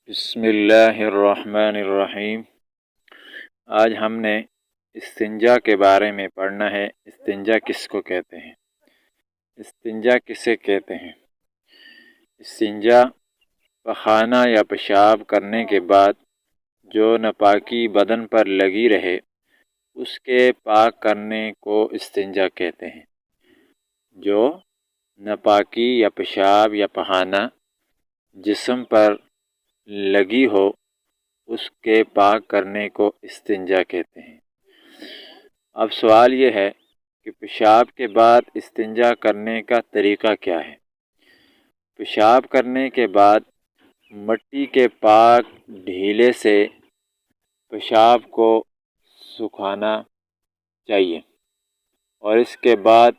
بسم اللہ الرحمن الرحیم۔ آج ہم نے استنجا کے بارے میں پڑھنا ہے۔ استنجا کس کو کہتے ہیں؟ استنجا کسے کہتے ہیں؟ استنجا پخانہ یا پیشاب کرنے کے بعد جو ناپاکی بدن پر لگی رہے اس کے پاک کرنے کو استنجا کہتے ہیں۔ جو ناپاکی یا پیشاب یا پخانہ جسم پر لگی ہو اس کے پاک کرنے کو استنجا کہتے ہیں۔ اب سوال یہ ہے کہ پیشاب کے بعد استنجا کرنے کا طریقہ کیا ہے؟ پیشاب کرنے کے بعد مٹی کے پاک ڈھیلے سے پیشاب کو سکھانا چاہیے اور اس کے بعد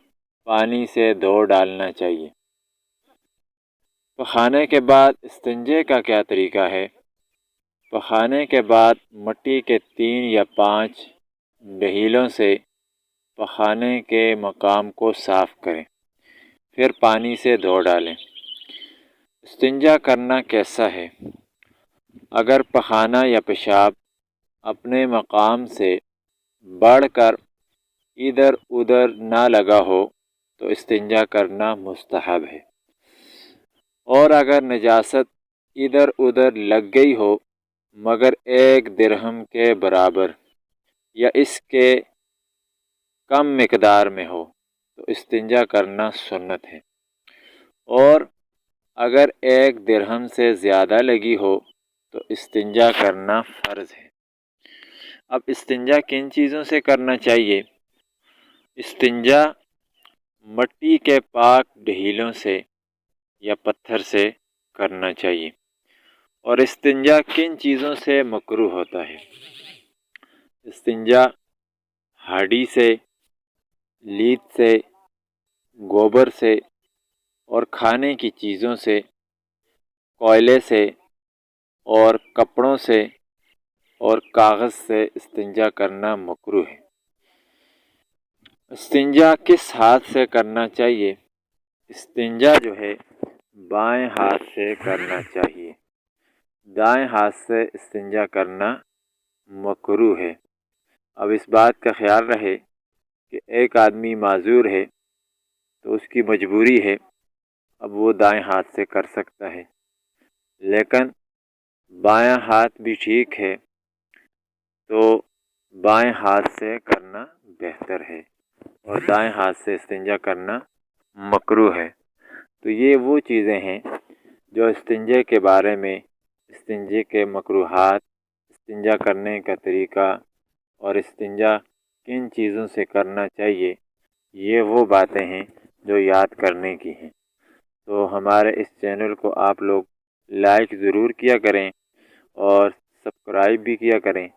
پانی سے دھو ڈالنا چاہیے۔ پخانے کے بعد استنجے کا کیا طریقہ ہے؟ پخانے کے بعد مٹی کے 3 یا 5 ڈھیلوں سے پخانے کے مقام کو صاف کریں، پھر پانی سے دھو ڈالیں۔ استنجا کرنا کیسا ہے؟ اگر پخانہ یا پیشاب اپنے مقام سے بڑھ کر ادھر ادھر نہ لگا ہو تو استنجا کرنا مستحب ہے، اور اگر نجاست ادھر ادھر لگ گئی ہو مگر 1 درہم کے برابر یا اس کے کم مقدار میں ہو تو استنجا کرنا سنت ہے، اور اگر 1 درہم سے زیادہ لگی ہو تو استنجا کرنا فرض ہے۔ اب استنجا کن چیزوں سے کرنا چاہیے؟ استنجا مٹی کے پاک ڈھیلوں سے یا پتھر سے کرنا چاہیے۔ اور استنجا کن چیزوں سے مکروہ ہوتا ہے؟ استنجا ہڈی سے، لیت سے، گوبر سے اور کھانے کی چیزوں سے، کوئلے سے اور کپڑوں سے اور کاغذ سے استنجا کرنا مکروہ ہے۔ استنجا کس ہاتھ سے کرنا چاہیے؟ استنجا جو ہے بائیں ہاتھ سے کرنا چاہیے، دائیں ہاتھ سے استنجا کرنا مکروہ ہے۔ اب اس بات کا خیال رہے کہ ایک آدمی معذور ہے تو اس کی مجبوری ہے، اب وہ دائیں ہاتھ سے کر سکتا ہے، لیکن بایاں ہاتھ بھی ٹھیک ہے تو بائیں ہاتھ سے کرنا بہتر ہے، اور دائیں ہاتھ سے استنجا کرنا مکروہ ہے۔ تو یہ وہ چیزیں ہیں جو استنجے کے بارے میں، استنجے کے مکروہات، استنجا کرنے کا طریقہ اور استنجا کن چیزوں سے کرنا چاہیے، یہ وہ باتیں ہیں جو یاد کرنے کی ہیں۔ تو ہمارے اس چینل کو آپ لوگ لائک ضرور کیا کریں اور سبسکرائب بھی کیا کریں